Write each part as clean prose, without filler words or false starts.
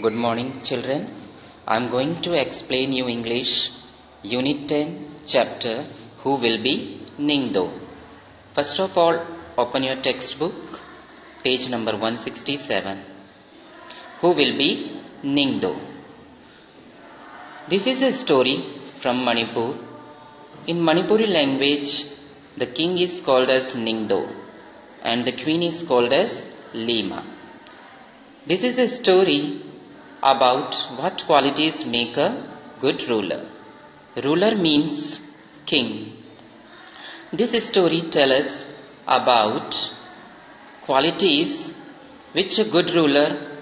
Good morning, children. I am going to explain you English, Unit 10, chapter Who Will Be Ningdo. First of all, open your textbook, page number 167. Who will be Ningdo? This is a story from Manipur. In Manipuri language, the king is called as Ningdo and the queen is called as Lima. This is a story about what qualities make a good ruler. Ruler means king. This story tells us about qualities which a good ruler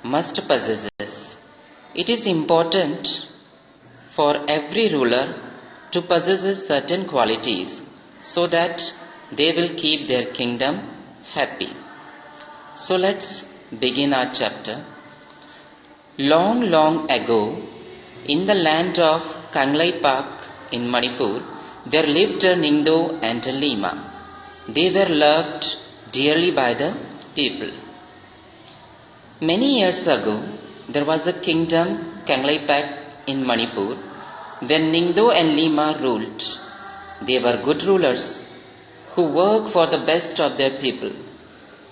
must possess. It is important for every ruler to possess certain qualities so that they will keep their kingdom happy. So let's begin our chapter. Long, long ago, in the land of Kanglaipak in Manipur, there lived a Ningdo and a Lima. They were loved dearly by the people. Many years ago, there was a kingdom, Kanglaipak in Manipur, where Ningdo and Lima ruled. They were good rulers who worked for the best of their people.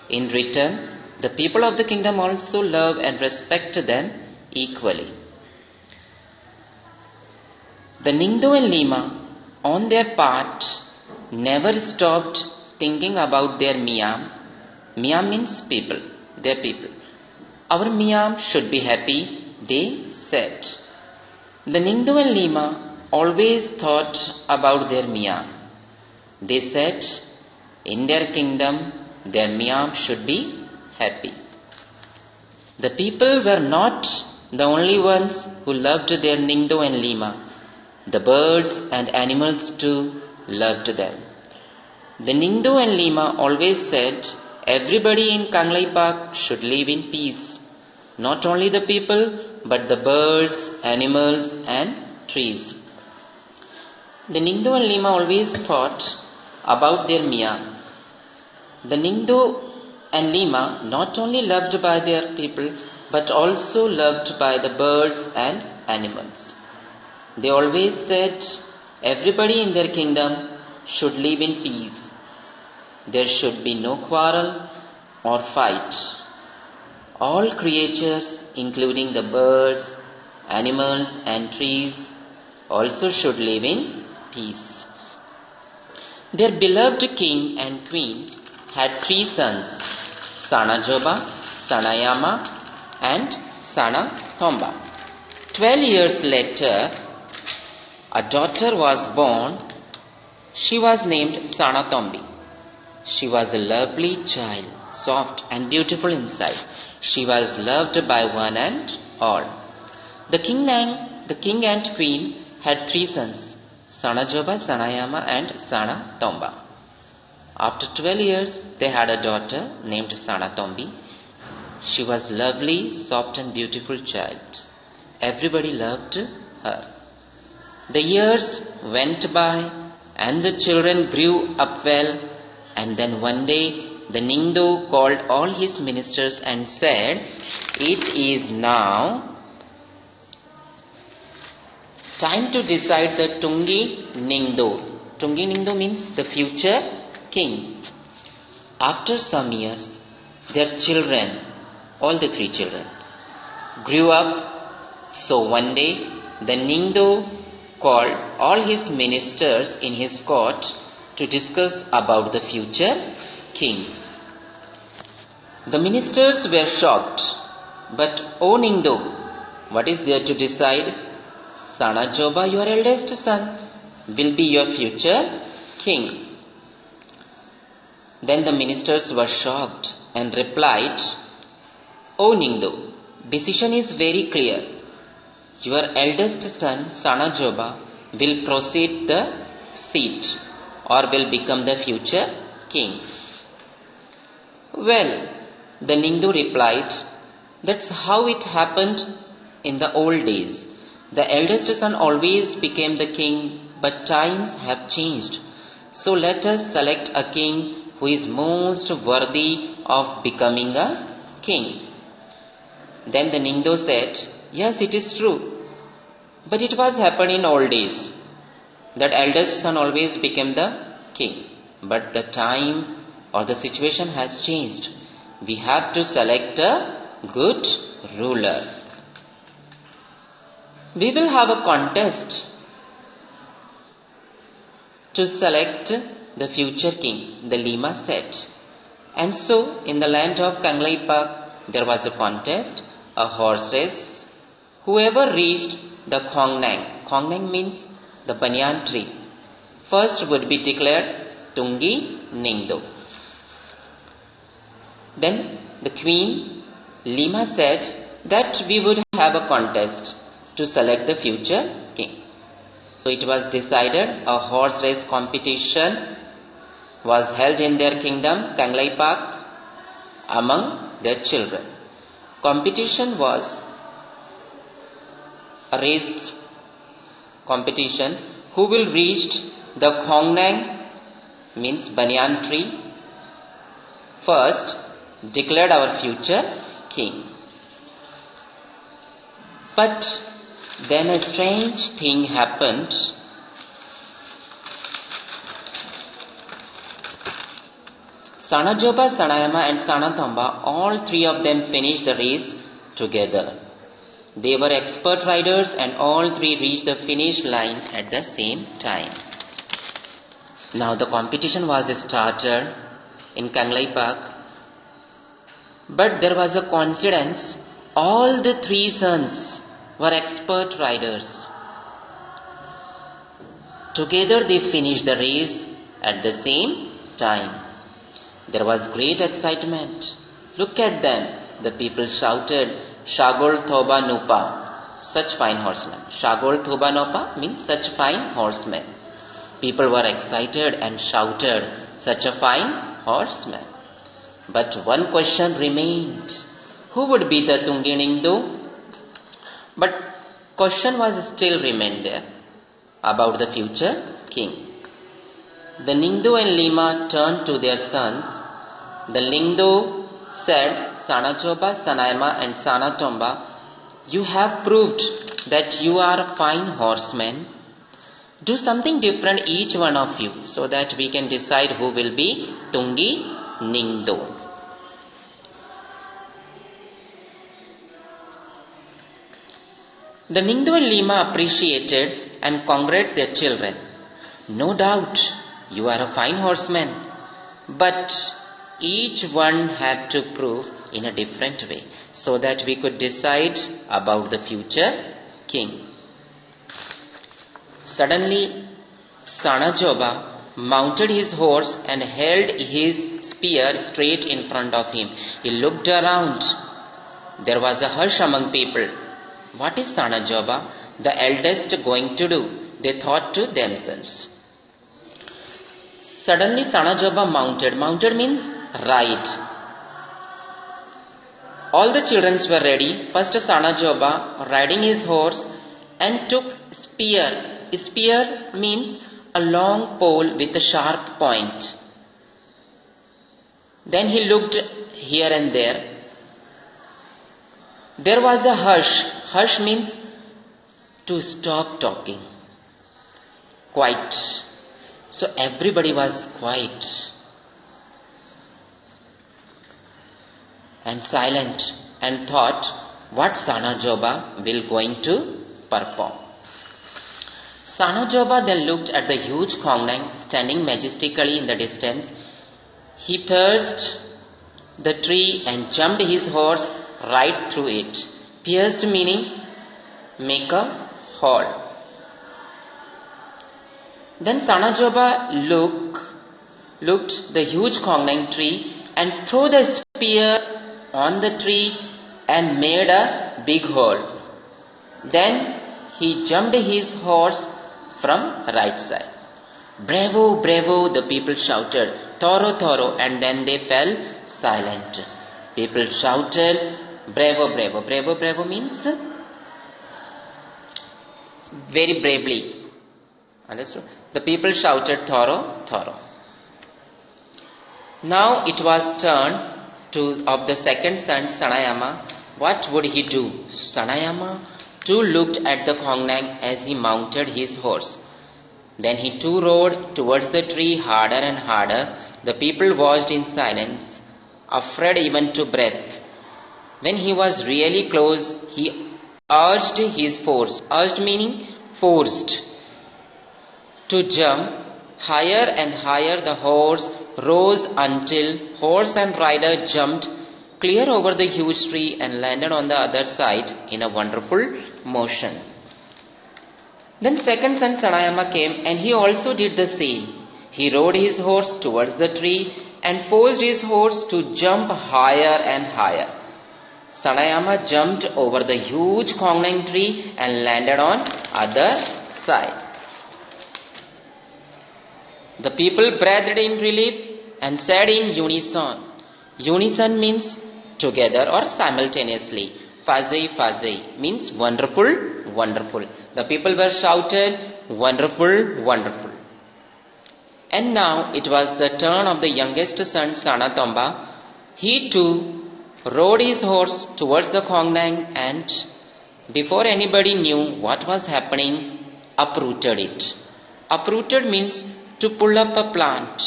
In return, the people of the kingdom also love and respect them equally. The Ningdo and Lima, on their part, never stopped thinking about their Miyam. Miyam means people, their people. Our Miyam should be happy, they said. The Ningdo and Lima always thought about their Miyam. They said, in their kingdom, their Miyam should be happy. The people were not the only ones who loved their Ningdo and Lima. The birds and animals too loved them. The Ningdo and Lima always said everybody in Kanglaipak should live in peace. Not only the people, but the birds, animals and trees. The Ningdo and Lima always thought about their Miyam. The Ningdo and Lima not only loved by their people but also loved by the birds and animals. They always said everybody in their kingdom should live in peace. There should be no quarrel or fight. All creatures, including the birds, animals and trees, also should live in peace. Their beloved king and queen had three sons, Sanajoba, Sanayama and Sanatomba. 12 years later, a daughter was born. She was named Sanatombi. She was a lovely child, soft and beautiful inside. She was loved by one and all. The king and queen had three sons, Sanajoba, Sanayama and Sanatomba. After 12 years, they had a daughter named Sanatombi. She was lovely, soft and beautiful child. Everybody loved her. The years went by and the children grew up well, and then one day the Ningdo called all his ministers and said, "It is now time to decide the Tungi Ningdo." Tungi Ningdo means the future king. After some years, their children, all the three children, grew up. So one day, the Ningdo called all his ministers in his court to discuss about the future king. The ministers were shocked. But, O Ningdo, what is there to decide? Sanajoba, your eldest son, will be your future king. Then the ministers were shocked and replied, O Ningdo, decision is very clear. Your eldest son, Sanajoba, will proceed the seat or will become the future king. Well, the Ningdo replied, that's how it happened in the old days. The eldest son always became the king, but times have changed. So let us select a king who is most worthy of becoming a king. Then the Ningdo said, yes, it is true. But it was happened in old days, that eldest son always became the king. But the time or the situation has changed. We have to select a good ruler. We will have a contest to select the future king, the Lima said. And so, in the land of Kanglaipak, there was a contest, a horse race. Whoever reached the Khongnang means the banyan tree, first would be declared Tungi Ningdo. Then the queen Lima said that we would have a contest to select the future king. So it was decided a horse race competition was held in their kingdom, Kanglaipak, among their children. Competition was a race competition. Who will reach the Khongnang means banyan tree first declared our future king. But then a strange thing happened. Sanajoba, Sanayama and Sanatomba, all three of them finished the race together. They were expert riders and all three reached the finish line at the same time. Now the competition was started in Kanglaipak, but there was a coincidence. All the three sons were expert riders. Together they finished the race at the same time. There was great excitement. Look at them. The people shouted, Shagol Thoba Nupa, such fine horsemen. Shagol Thoba Nupa means such fine horsemen. People were excited and shouted, such a fine horseman. But one question remained. Who would be the Tungi Ningdo? But question was still remained there about the future king. The Ningdo and Lima turned to their sons. The Ningdo said, Sanajoba, Sanayama and Sanatomba, you have proved that you are fine horsemen. Do something different each one of you so that we can decide who will be Tungi Ningdo. The Ningdo and Lima appreciated and congratulated their children. No doubt you are a fine horseman, but each one had to prove in a different way so that we could decide about the future king. Suddenly, Sanajoba mounted his horse and held his spear straight in front of him. He looked around. There was a hush among people. What is Sanajoba, the eldest, going to do? They thought to themselves. Suddenly Sanajoba mounted. Mounted means ride. All the children were ready. First Sanajoba riding his horse and took spear. Spear means a long pole with a sharp point. Then he looked here and there. There was a hush. Hush means to stop talking. Quiet. So everybody was quiet and silent and thought what Sanajoba will going to perform. Sanajoba then looked at the huge Khongnang standing majestically in the distance. He pierced the tree and jumped his horse right through it. Pierced meaning make a hole. Then Sanajoba looked the huge Khongnang tree and threw the spear on the tree and made a big hole. Then he jumped his horse from right side. Bravo, bravo, the people shouted. Toro, toro, and then they fell silent. People shouted, bravo, bravo. Bravo, bravo means very bravely. Understood? The people shouted Thoro, Thoro. Now it was turn of the second son Sanayama What would he do? Sanayama too looked at the Kongnang as he mounted his horse. Then he too rode towards the tree harder and harder. The people watched in silence, afraid even to breath. When he was really close, he urged his force, urged meaning forced, to jump. Higher and higher the horse rose until horse and rider jumped clear over the huge tree and landed on the other side in a wonderful motion. Then second son Sanayama came and he also did the same. He rode his horse towards the tree and forced his horse to jump higher and higher. Sanayama jumped over the huge Kongnang tree and landed on other side. The people breathed in relief and said in unison. Unison means together or simultaneously. Fazai Fazai means wonderful, wonderful. The people were shouted, wonderful, wonderful. And now it was the turn of the youngest son Sanatomba. He too rode his horse towards the Kongnang and before anybody knew what was happening, uprooted it. Uprooted means to pull up a plant.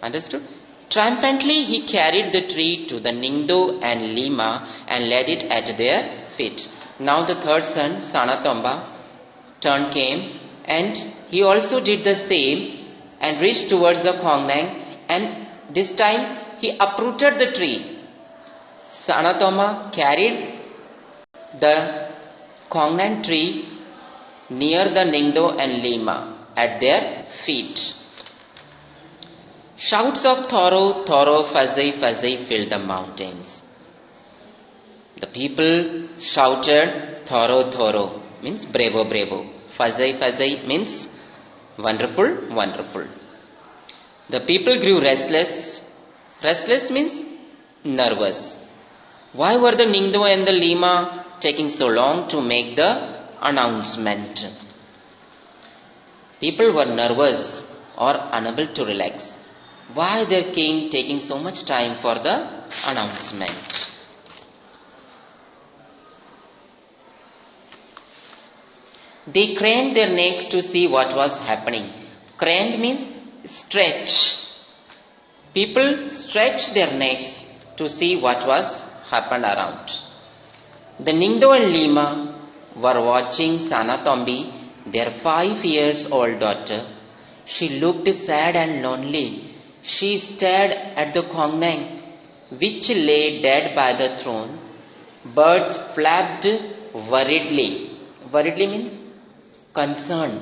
Understood? Triumphantly he carried the tree to the Ningdo and Lima and laid it at their feet. Now the third son, Sanatomba, turn came and he also did the same and reached towards the Kongnang, and this time he uprooted the tree. Sanatomba carried the Kongnang tree near the Ningdo and Lima at their feet. Shouts of Thoro, Thoro, Fazai, Fazai filled the mountains. The people shouted Thoro, Thoro means bravo, bravo. Fazai, Fazai means wonderful, wonderful. The people grew restless. Restless means nervous. Why were the Ningdo and the Lima taking so long to make the announcement? People were nervous or unable to relax. Why their king taking so much time for the announcement? They craned their necks to see what was happening. Craned means stretch. People stretched their necks to see what was happened around. The Ningdo and Lima were watching Sanatombi, their 5 years old daughter. She looked sad and lonely. She stared at the Kongnang, which lay dead by the throne. Birds flapped worriedly. Worriedly means concerned.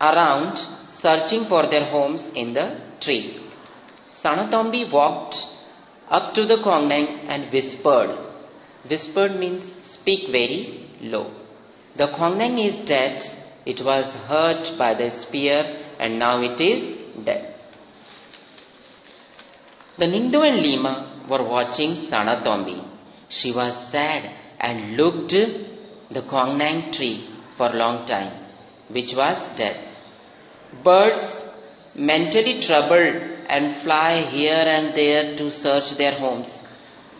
Around, searching for their homes in the tree. Sanatombi walked up to the Kongnang and whispered. Whispered means speak very low. The Kongnang is dead. It was hurt by the spear and now it is dead. The Ningdo and Lima were watching Sanatombi. She was sad and looked the Kongnang tree for a long time, which was dead. Birds, mentally troubled, and fly here and there to search their homes.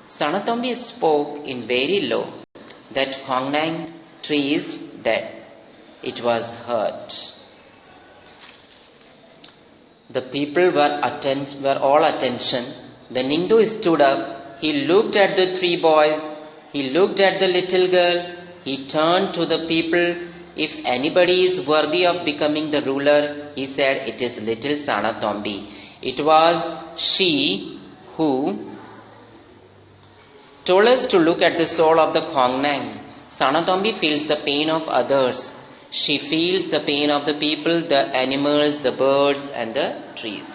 Sanatombi spoke in very low that Kongnang tree is dead. It was hurt. The people were all attention. The Ningdo stood up. He looked at the 3 boys. He looked at the little girl. He turned to the people. If anybody is worthy of becoming the ruler, he said, it is little Sanatombi. It was she who told us to look at the soul of the Kongnang. Sanatombi feels the pain of others. She feels the pain of the people, the animals, the birds and the trees.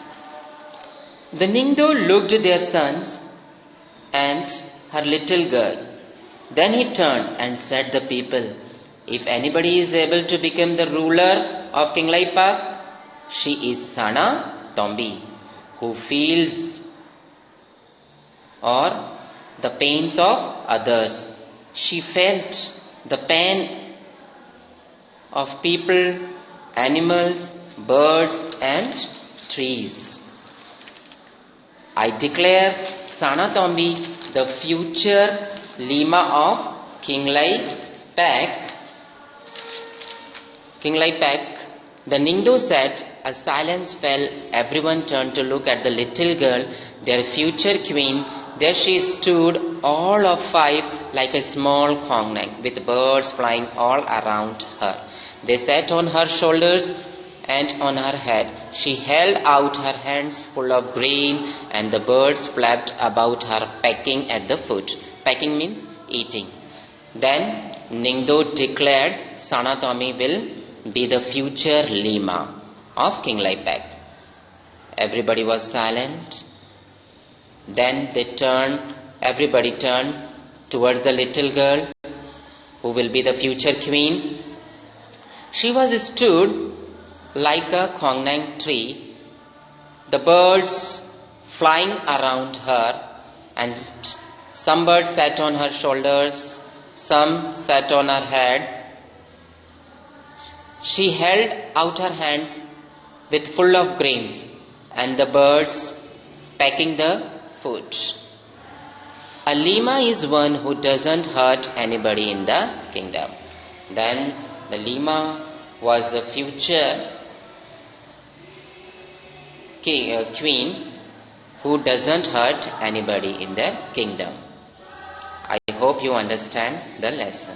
The Ningdo looked at their sons and her little girl. Then he turned and said to the people, if anybody is able to become the ruler of Kinglaipak, she is Sanatombi, who feels or the pains of others. She felt the pain of people, animals, birds and trees. I declare Sanatombi, the future Lima of Kinglai Pak. The Ningdo said. A silence fell. Everyone turned to look at the little girl, their future queen. There she stood, all of 5, like a small kongnang, with birds flying all around her. They sat on her shoulders and on her head. She held out her hands full of grain, and the birds flapped about her, pecking at the foot. Pecking means eating. Then Ningdo declared Sanatomi will be the future Lima of Kinglai Pak. Everybody was silent. Then everybody turned towards the little girl who will be the future queen. She was stood like a kongnang tree, the birds flying around her, and some birds sat on her shoulders, some sat on her head. She held out her hands with full of grains, and the birds pecking the food. A Lima is one who doesn't hurt anybody in the kingdom. Then the Lima was the future queen who doesn't hurt anybody in the kingdom. I hope you understand the lesson.